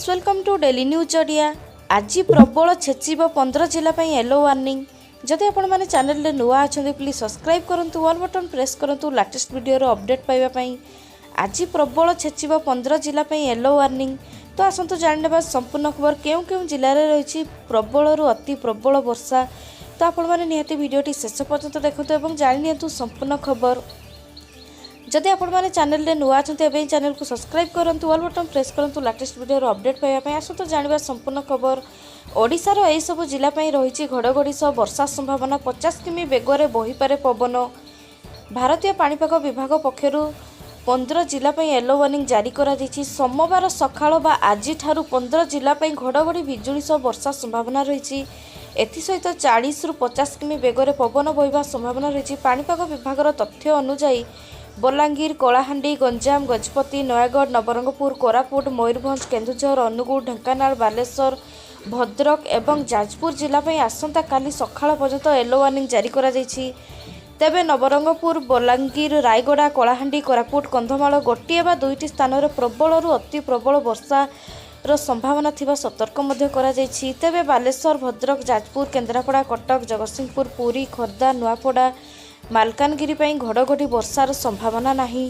Friends welcome to daily news Odia. आज प्रबल छेचिब 15 जिला येलो वार्निंग। जदि आपण माने चैनल रे नुआ अछंती प्लीज सब्सक्राइब करंतु, ऑल बटन प्रेस करंतु लेटेस्ट वीडियो रो अपडेट पाइबा पई। आज प्रबल छेचिब 15 जिला येलो वार्निंग। तो आसंतु जानबा संपूर्ण खबर केउ केउ जिल्ला रे रहिछि प्रबल रु अति प्रबल वर्षा। तो आपण माने निहाती वीडियोटी शेष पर्यंत देखंतु एवं जानि नियंतु संपूर्ण खबर। जदि आपण माने चैनल रे नुआ अछंती एबे चैनल को सब्सक्राइब करंतु, ऑल बटन प्रेस करंतु लेटेस्ट वीडियो रो अपडेट पाइबा पई। आसंतु जानबा संपूर्ण खबर। ओडिसा रो एई सब जिला पई रहिछि घड़घड़ी सह वर्षा संभावना। 50 किमी बेगरे बही पारे पवन। भारतीय पाणीपाग विभाग पक्षरु 15 जिला पई येलो वार्निंग जारी करा दिछि। सोमवार सखाळ बा आजि ठारू 15 जिला पई घड़घड़ी बिजुली सह वर्षा संभावना रहिछि। एथि सहित 40 रु 50 किमी बेगरे पवन बहिबा संभावना रहिछि। पाणीपाग विभागर तथ्य अनुसार बलांगीर, कलाहांडी, गंजाम, गजपति, नयागढ़, नवरंगपुर, कोरापुट, मयूरभंज, केन्दुझर, अनुगुल, ढेंकानाल, बालेश्वर, भद्रक एवं जाजपुर जिला पई आसंता काली सखाळ पर्यंत येलो वार्निंग जारी करा जायछि। तेबे नवरंगपुर, बलांगीर, रायगड़ा, कलाहांडी, कोरापुट, कंधमाल गोटे बा दुईटी स्थान में प्रबल रु अति प्रबल वर्षा रो संभावना थिबा सतर्क मध्य करा जायछि। तेबे बालेश्वर, भद्रक, जाजपुर, केन्द्रापड़ा, कटक, जगतसिंहपुर, पुरी, खोर्धा, नुआपड़ा, मालकानगिरी पई घड़घड़ी वर्षार संभावना नाही।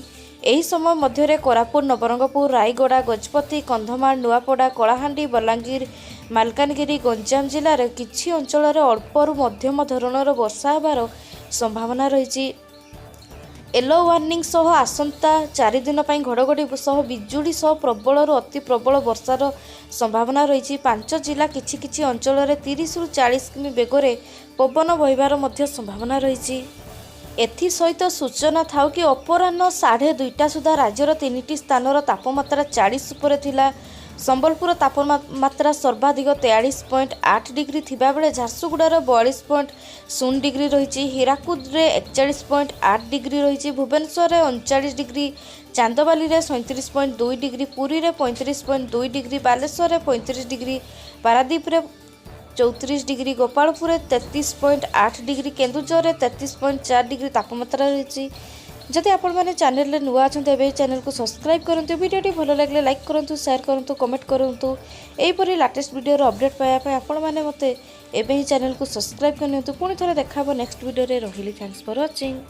एही समय मध्य कोरापुट, नवरंगपुर, रायगड़ा, गजपति, कंधमाल, नुआपड़ा, कलाहांडी, बलांगीर, मालकानगिरी, गंजाम जिले में किछि अंचल अल्परु मध्यम धरणर वर्षा हेबार संभावना रही। येलो वार्निंग सह आसंता 4 दिन पई घड़घड़ी सह बिजुली सह प्रबल रु अति प्रबल वर्षार संभावना रही। 5 जिला किछि किछि अंचल 30 रु 40 किमी बेगरे पवन बहिबार मध्य संभावना रही। एथि सहित सूचना थाउ कि अपराह्न 2:30 सुधा राज्यर 3टी स्थानर तापमात्रा 40 उपरे थिला। संबलपुर तापमात्रा सर्वाधिक 43.8 डिग्री थिबा बेले झारसुगुड़ार 42.0 डिग्री रही। हीराकुद रे 41.8 डिग्री रही। भुवनेश्वर रे 39 डिग्री, चांदबाली रे 37.2 डिग्री, पुरी रे 35.2 डिग्री, बालेश्वर रे 35 डिग्री, पारादीप रे 34 degree, Gopalpur 33.8 degree, Keonjhar 33.4 degree तापमात्रा रही। जदि आपण माने चैनल रे नुआ अछंते एबे चैनल को सब्सक्राइब करंतु, वीडियोटी भलो लागले लाइक करंतु, शेयर करंतु, कमेंट करंतु। एही परि लेटेस्ट वीडियो रो अपडेट पाया पय आपण माने मते एबे ही चैनल को सब्सक्राइब करनियंतु। पुणी थरे देखाबो नेक्स्ट वीडियो रे। रहिली, थैंक्स फॉर वाचिंग।